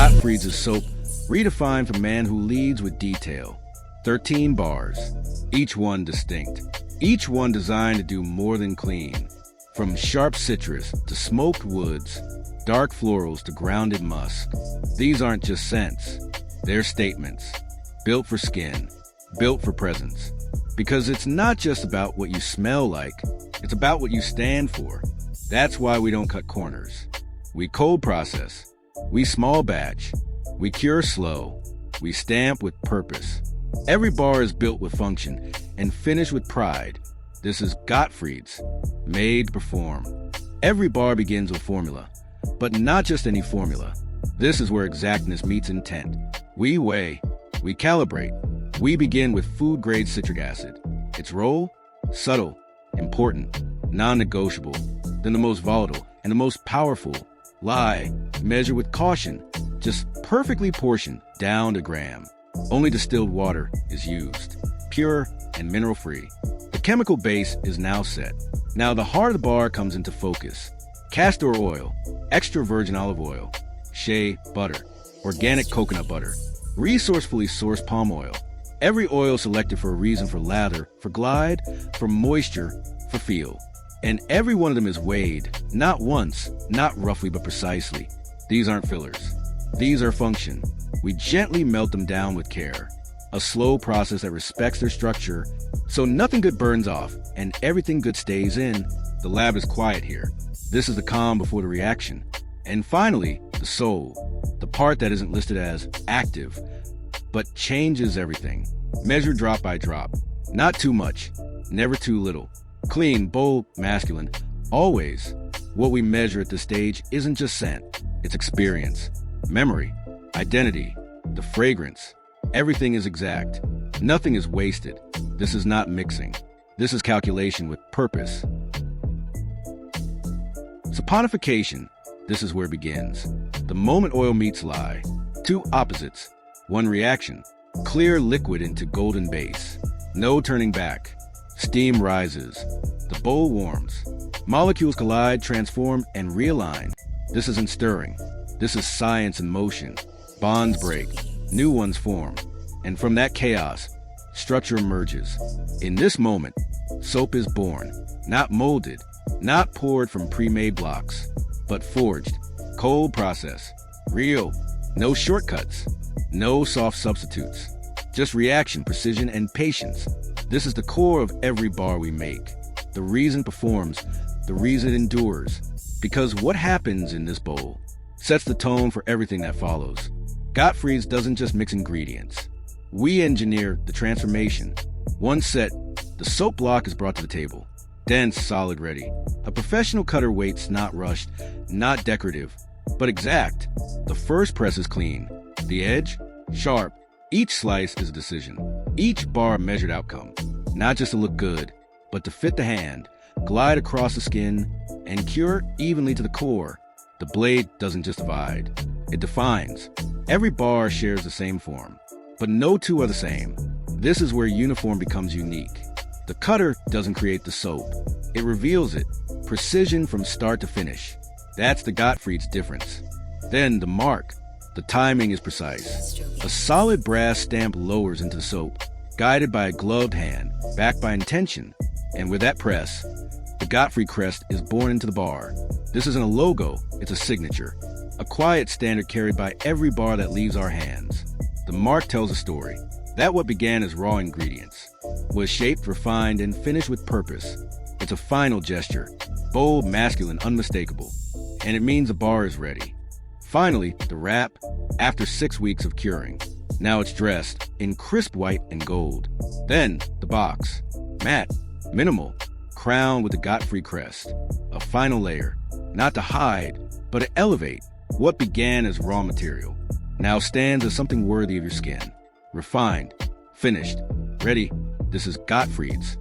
Gottfried's is soap, redefined for man who leads with detail. 13 bars, each one distinct. Each one designed to do more than clean. From sharp citrus to smoked woods, dark florals to grounded musk. These aren't just scents, they're statements. Built for skin, built for presence. Because it's not just about what you smell like, it's about what you stand for. That's why we don't cut corners. We cold process, we small batch, we cure slow, we stamp with purpose. Every bar is built with function and finished with pride. This is Gottfried's, made to perform. Every bar begins with formula, but not just any formula. This is where exactness meets intent. We weigh, we calibrate. We begin with food-grade citric acid. Its role? Subtle, important, non-negotiable. Then the most volatile and the most powerful, lye, measure with caution, just perfectly portioned down to gram. Only distilled water is used, pure and mineral-free. The chemical base is now set. Now the heart of the bar comes into focus. Castor oil, extra virgin olive oil, shea butter, organic coconut butter, resourcefully sourced palm oil. Every oil selected for a reason, for lather, for glide, for moisture, for feel. And every one of them is weighed, not once, not roughly, but precisely. These aren't fillers. These are function. We gently melt them down with care. A slow process that respects their structure, so nothing good burns off and everything good stays in. The lab is quiet here. This is the calm before the reaction. And finally, the soul, the part that isn't listed as active, but changes everything. Measured drop by drop. Not too much, never too little. Clean, bold, masculine. Always. What we measure at this stage isn't just scent, it's experience, memory, identity, the fragrance. Everything is exact. Nothing is wasted. This is not mixing. This is calculation with purpose. Saponification. This is where it begins. The moment oil meets lye. Two opposites. One reaction. Clear liquid into golden base. No turning back. Steam rises. The bowl warms. Molecules collide, transform, and realign. This isn't stirring. This is science in motion. Bonds break. New ones form. And from that chaos, structure emerges. In this moment, soap is born. Not molded. Not poured from pre-made blocks. But forged. Cold process. Real. No shortcuts. No soft substitutes. Just reaction, precision, and patience. This is the core of every bar we make. The reason performs, the reason endures. Because what happens in this bowl sets the tone for everything that follows. Gottfried's doesn't just mix ingredients. We engineer the transformation. Once set, the soap block is brought to the table. Dense, solid, ready. A professional cutter waits, not rushed, not decorative, but exact. The first press is clean. The edge, sharp. Each slice is a decision. Each bar a measured outcome. Not just to look good, but to fit the hand, glide across the skin, and cure evenly to the core. The blade doesn't just divide. It defines. Every bar shares the same form, but no two are the same. This is where uniform becomes unique. The cutter doesn't create the soap. It reveals it. Precision from start to finish. That's the Gottfried's difference. Then the mark. The timing is precise. A solid brass stamp lowers into the soap, guided by a gloved hand, backed by intention. And with that press, the Gottfried crest is born into the bar. This isn't a logo, it's a signature. A quiet standard carried by every bar that leaves our hands. The mark tells a story. That what began as raw ingredients was shaped, refined, and finished with purpose. It's a final gesture, bold, masculine, unmistakable. And it means the bar is ready. Finally, the wrap, after 6 weeks of curing. Now it's dressed in crisp white and gold. Then, the box. Matte, minimal, crowned with the Gottfried crest. A final layer, not to hide, but to elevate. What began as raw material now stands as something worthy of your skin. Refined, finished, ready. This is Gottfried's.